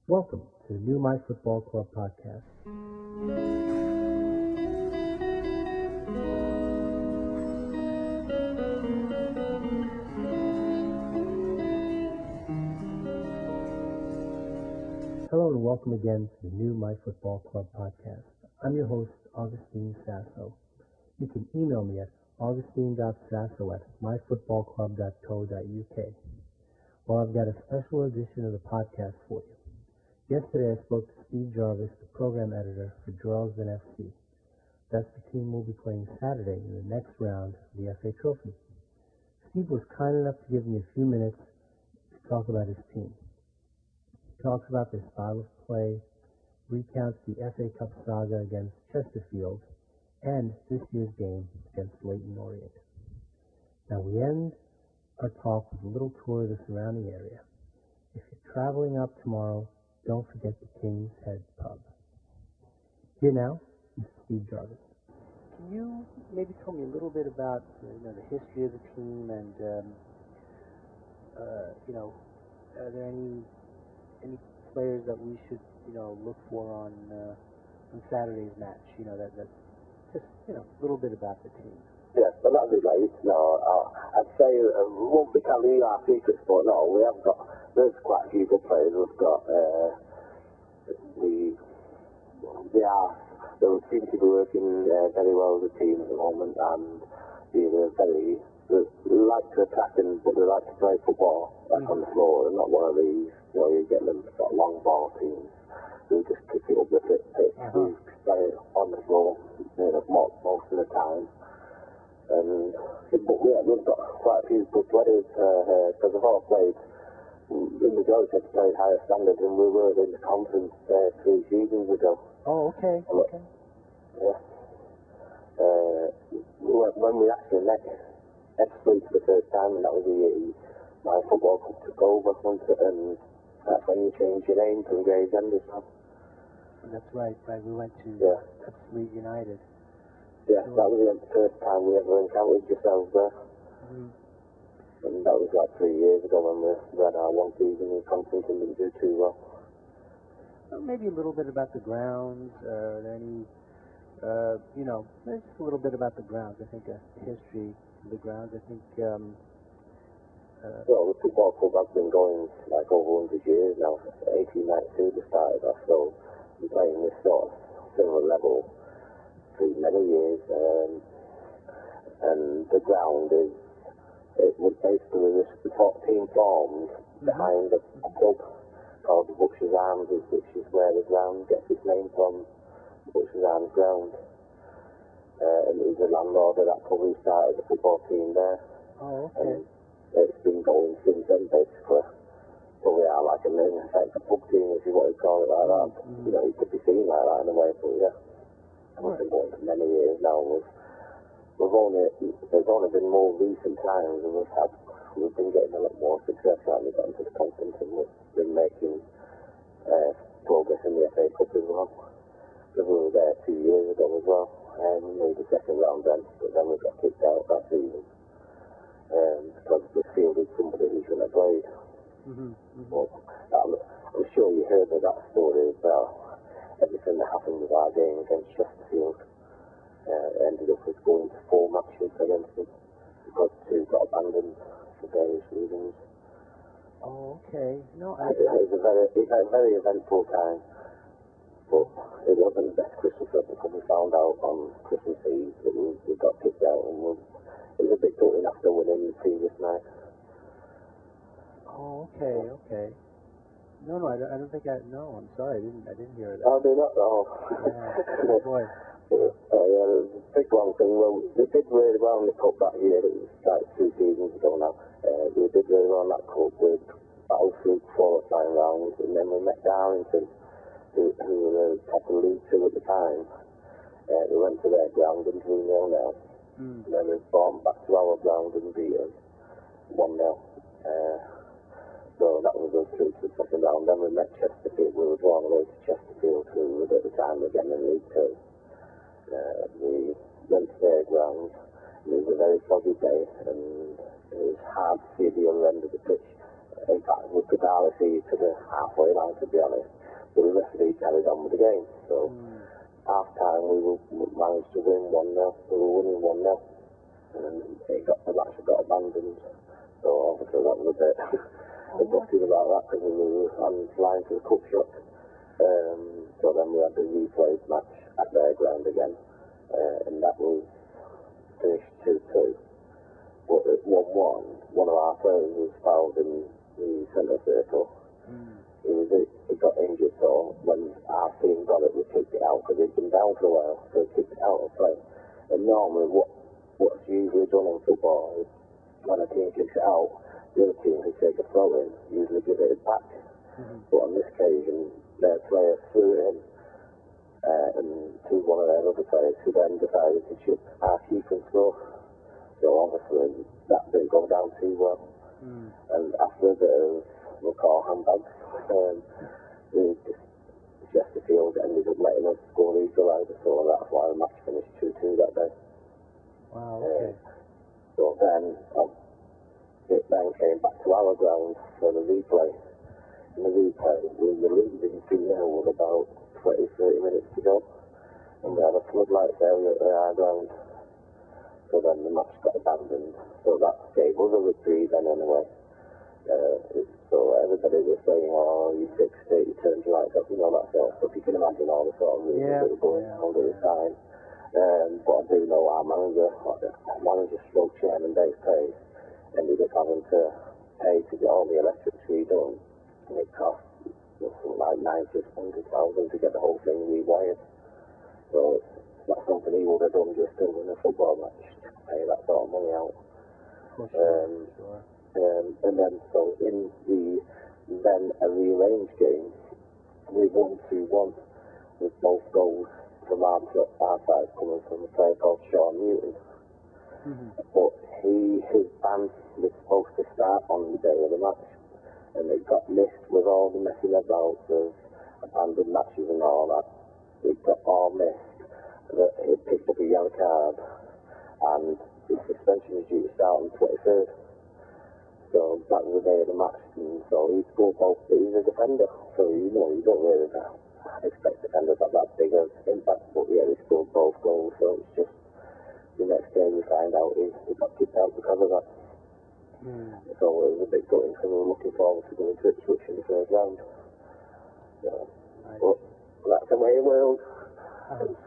Welcome to the new My Football Club podcast. Hello and welcome again to the new My Football Club podcast. I'm your host, Augustine Sasso. You can email me at augustine.sasso@myfootballclub.co.uk. Well, I've got a special edition of the podcast for you. Yesterday I spoke to Steve Jarvis, the program editor for Geraldton FC. That's the team we'll be playing Saturday in the next round of the FA Trophy. Steve was kind enough to give me a few minutes to talk about his team. He talks about their style of play, recounts the FA Cup saga against Chesterfield, and this year's game against Leyton Orient. Now we end our talk with a little tour of the surrounding area. If you're traveling up tomorrow, don't forget the King's Head pub. Here now is Steve Jarvis. Can you maybe tell me a little bit about the history of the team and are there any players that we should look for on Saturday's match? That just a little bit about the team. Yes, but that'd be right. No, I'd say we won't be telling you our secrets, but no, we have got. There's quite a few good players. We've got they seem to be working very well as a team at the moment, and they like to attack but they like to play football on the floor, and not one of these where you get them sort of long ball teams who just pick it up the pitch, who play on the floor most of the time. But yeah, we've got quite a few good players because they've all played. The majority have played higher standards, and we were in the conference 3 seasons ago. Oh, okay. Yeah. When we actually met FC for the first time, and that was the year my football club took over, and that's when you changed your name from Gravesend as well. That's right. We went to Leeds United. Yeah, that was the first time we ever encountered yourselves there. And that was like 3 years ago when we ran our one season in conference and didn't do too well. Maybe a little bit about the grounds. Are there any, just a little bit about the grounds. I think a history of the grounds. I think. Well, the football club has been going like over 100 years now. 1892 they started off, so we're playing this sort of similar level for many years. And the ground it was basically the top team formed behind a pub called the Butcher's Arms, which is where the ground gets its name from, the Butcher's Arms ground. And it was the landlord of that pub who started the football team there. Oh, okay. And it's been going since then, basically. So we are like in effect a pub team, if you want to call it like that. It could be seen like that in a way, but yeah. We've been going for many years now. There's only been more recent times, and we've been getting a lot more success now. We've got into the conference, and we've been making progress in the FA Cup as well. Because we were there 2 years ago as well, and we made the second round then, but then we got kicked out that season because we fielded somebody who shouldn't have played. But I'm sure you heard of that story about everything that happened with our game against Chesterfield. Ended up with going to 4 matches against them because 2 got abandoned for various reasons. Oh, okay. No, it was a very eventful time, but it wasn't the best Christmas ever because we found out on Christmas Eve that we got kicked out, and it was a bit gutting after winning the previous night. Oh, okay. No, I don't think no, I'm sorry, I didn't hear that. Oh, they're not, oh. Oh, boy. Yeah, it was a big one thing. Well, we did really well in the cup that year. It was like 2 seasons ago now. We did really well in that cup with battle through qualifying rounds, and then we met Darlington, who were the top of League 2 at the time. We went to their ground and 3-0 now. And then we brought back to our ground and beat us 1-0. So that was us through to the second round. Then we met Chesterfield. We were drawn away to Chesterfield, who was at the time again in League 2. We went to their ground. It was a very foggy day, and it was hard to see the other end of the pitch. in fact, we could hardly see to the halfway line, to be honest. But the referee carried on with the game. So, half time, we managed to win 1-0. We were winning 1-0. And the match got abandoned. So, obviously, that was a bit gutted about that because we were on line to the cup shot. So then we had the replay match at their ground again. And that was finished 2-2. But at 1-1, one of our players was fouled in the centre circle. He got injured, so when our team got it, we kicked it out because he'd been down for a while, so we kicked it out of play. And normally, what's usually done in football is when a team kicks it out, the other team who take a throw in usually give it back. But on this occasion, their player threw it in to one of their other players, who then decided to chip our keeper and score. So obviously, that didn't go down too well. And after a bit of, we'll call handbags, Chesterfield ended up letting us score equaliser, so that's why the match finished 2-2 that day. Wow, okay. So then, it then came back to our ground for the replay. In the replay, we were losing 2-0 with about 20-30 minutes to go. And we had a floodlights area at our ground. So then the match got abandoned. So that gave us a reprieve then anyway. So everybody was saying, oh, you fixed it, you turned your lights up, you know, that sort of stuff. You can imagine all the sort of reasons that were going on at the time. But I do know our manager stroke chairman, Dave Pace, ended up having to pay to get all the electrics redone. And it cost something like 90,000 to get the whole thing rewired. So it's not something he would have done just to win a football match, to pay that sort of money out. Sure. And then, so in the then a rearranged game, we won 2-1 with both goals from our side coming from a player called Sean Newton. But his band was supposed to start on the day of the match, and it got missed with all the messing about of abandoned matches and all that. It got all missed. He picked up a yellow card, and his suspension is due to start on the 23rd. So that was the day of the match, and so he scored both. He's a defender, so you don't really expect defenders to have that big of impact, but yeah, he scored both goals, so it's just the next game we find out he got kicked out because of that. So it was a big gutting because we were looking forward to going to Ipswich in the first round. But that's the way of the world. It's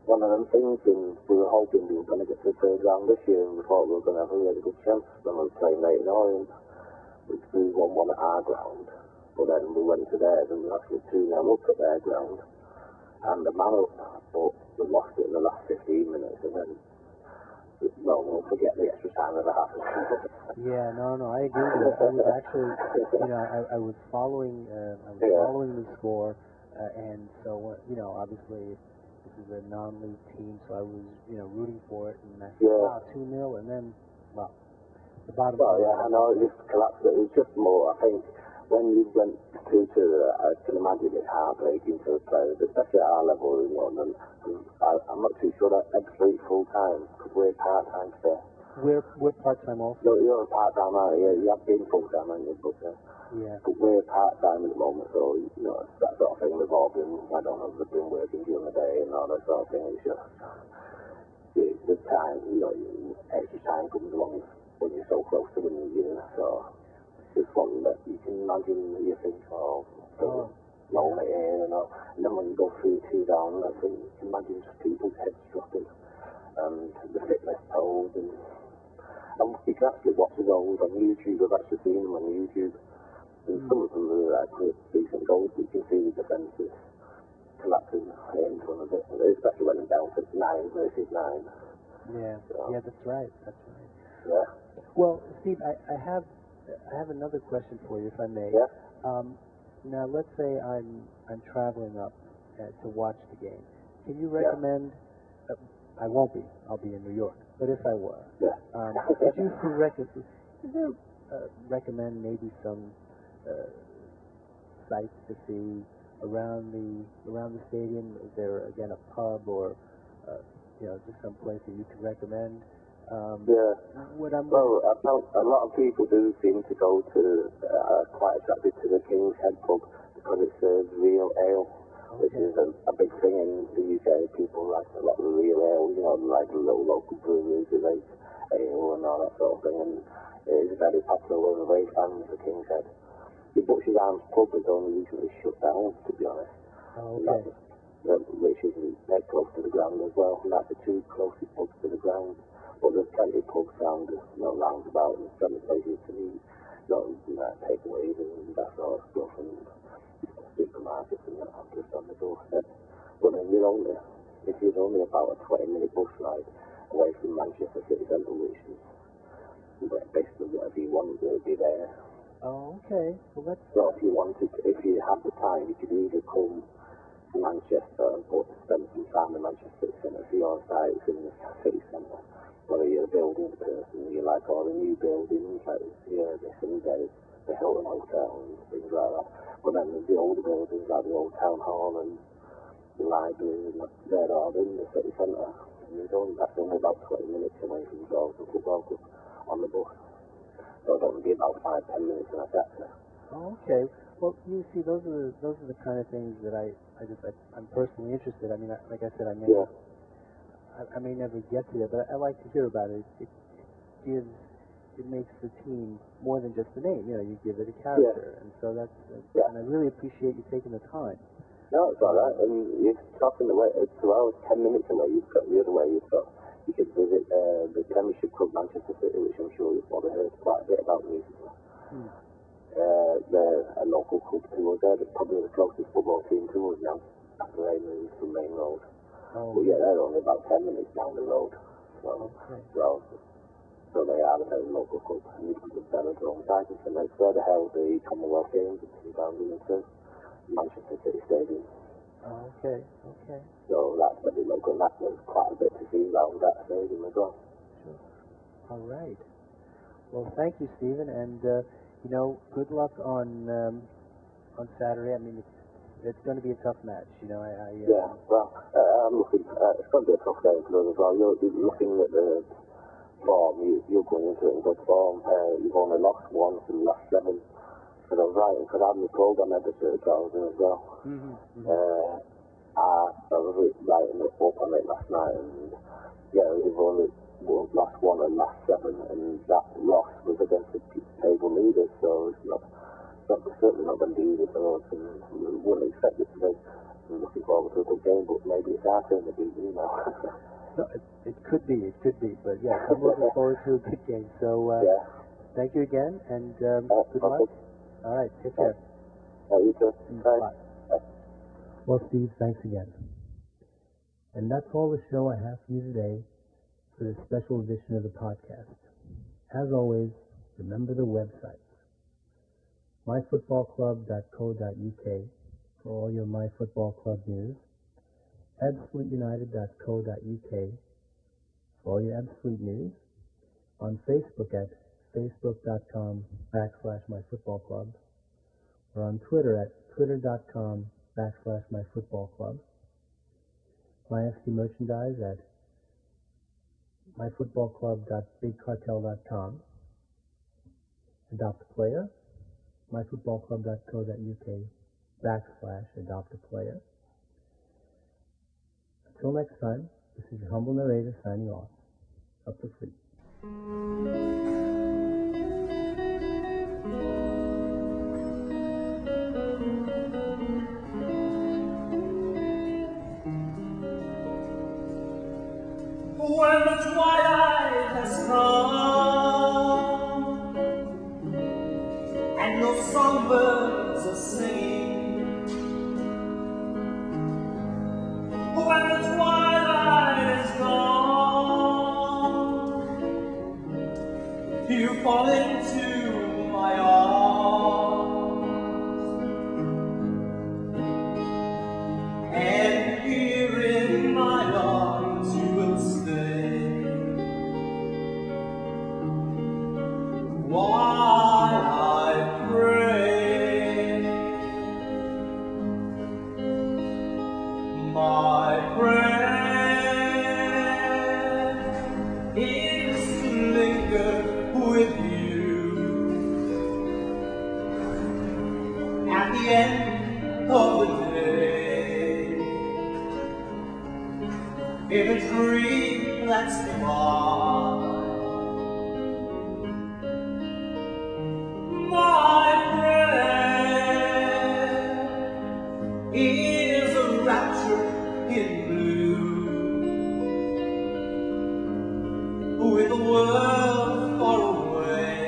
one of them things, and we were hoping we were going to get to the third round this year, and we thought we were going to have a really good chance. Then we were playing late in Orient, which we won 1 at our ground, but then we went to theirs and we actually 2-0 up at their ground, and the man up, but we lost it in the last 15 minutes, and then, well, we'll forget the extra time ever happened. Yeah, no, I agree with you. I was actually, I was following the score, and so, obviously, this is a non-league team, so I was, rooting for it, and I said, wow, 2-0, and then, well, the bottom. Well, yeah, I know, it just collapsed. It was just more, I think, when you went 2-2, I can imagine it's heartbreaking for the players, especially at our level in London. I'm not too sure that Ipswich full-time, because we're part-time today. We're part-time also. You're a part-time, aren't you? You have been full-time, haven't you? But we're part-time at the moment, so, that sort of thing we've all been, I don't know, we've been working during the day and all that sort of thing. It's just, the time, extra time comes along when you're so close to winning the year, so it's one that you can imagine that you think, roll it in and all. And then when you go 3-2 down, I think you can imagine just people's heads dropping, and the fitness toes, and you can actually watch the goals on YouTube. I've actually seen them on YouTube. And some of them are actually decent goals. You can see the defences collapsing in front of it, especially when they're down to 9 versus 9. Yeah, that's right. Yeah. Well, Steve, I have another question for you, if I may. Yeah. Now, let's say I'm traveling up to watch the game. Can you recommend? I won't be. I'll be in New York. But if I were, could you recommend maybe some sites to see around the stadium? Is there again a pub or just some place that you could recommend? Yeah. Well, I felt a lot of people do seem to go to, quite attracted to the King's Head pub because it serves real ale, which is a big thing in the UK. People like a lot of the real ale, you know, like the little local breweries with like ale and all that sort of thing, and it is very popular with the race fans, the King's Head. The Butcher's Arms pub is only recently shut down, to be honest. Which is very close to the ground as well, and that's the two closest pubs to the ground. But there's plenty of pubs around, round about, and plenty of places to eat, takeaways and that sort of stuff, and supermarkets and that just on the doorstep. But then if you're only about a 20-minute bus ride away from Manchester City Centre, which is basically whatever you want, it'll be there. Oh, okay. Well, that's... So if you have the time, you could either come to Manchester and spend some time in Manchester City Centre for your sites in the city centre. Whether you're a buildings person, you like all the new buildings, like this and the Hilton Hotel and things like that. But then there's the older buildings like the old town hall and the library, and they're all in the city centre. And that's only about 20 minutes away from the football club on the bus. So it'll only be about 5-10 minutes and I get there. Oh, okay. Well, you see, those are the kind of things that I'm personally interested. I mean, like I said, I may never get to it, but I like to hear about it. It makes the team more than just a name. You give it a character, and so and I really appreciate you taking the time. No, it's all right. And you're talking away. It's 2 hours, 10 minutes away. You've got the other way. You could visit the Premiership Club Manchester City, which I'm sure you've probably heard quite a bit about recently. They're a local club to us. They're probably the closest football team to us now, after they moved from Main Road. But yeah, they're only about 10 minutes down the road. So they are a very local club. And you can just better their own side. And they further held the Commonwealth Games in 2002, Manchester City Stadium. Okay. So that's pretty local. That was quite a bit to see around that stadium as well. Sure. All right. Well, thank you, Stephen, and good luck on Saturday. I mean, it's going to be a tough match. I'm looking. It's going to be a tough game for us as well. You're looking at the form. You're going into it in good form. You've only lost once in the last 7. Because I was writing, because I'm the program editor at Charlton as well. I was writing it up on it last night, and we've only lost 1 in the last 7, and that loss was against the table leaders, so it's certainly not going to be easy for us, and we wouldn't expect it to be. I'm looking forward to a good game, but maybe it's our turn to beat you now. No, it could be, but I'm looking forward to a good game. So thank you again, and good luck. All right, take care. You too. Bye. Well, Steve, thanks again. And that's all the show I have for you today for this special edition of the podcast. As always, remember the websites: myfootballclub.co.uk for all your My Football Club news, absoluteunited.co.uk for all your Absolute news, on Facebook at facebook.com/myfootballclub, or on Twitter at twitter.com/myfootballclub, MYFC merchandise at myfootballclub.bigcartel.com, adopt a player, myfootballclub.co.uk/adopt a player. Until next time, this is your humble narrator signing off. Up the fleet. When the twilight has come and no songbirds are singing, when the twilight is gone, you fall into my arms, and here in my arms you will stay. While I pray, my prayer is in a dream that's divine. My friend is a rapture in blue, with the world far away,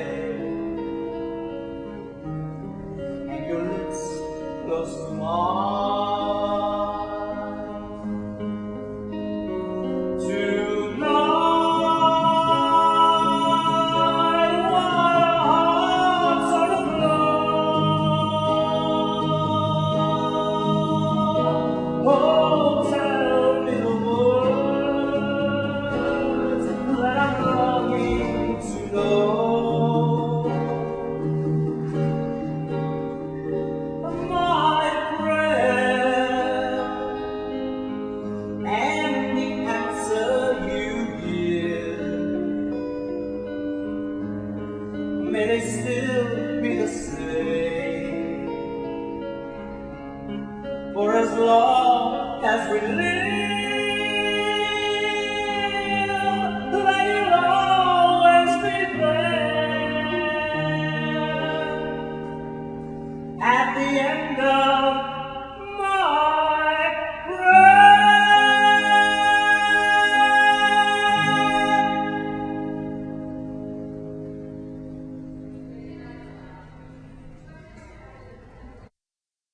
and your lips close to mine. May they still be the same, for as long as we live.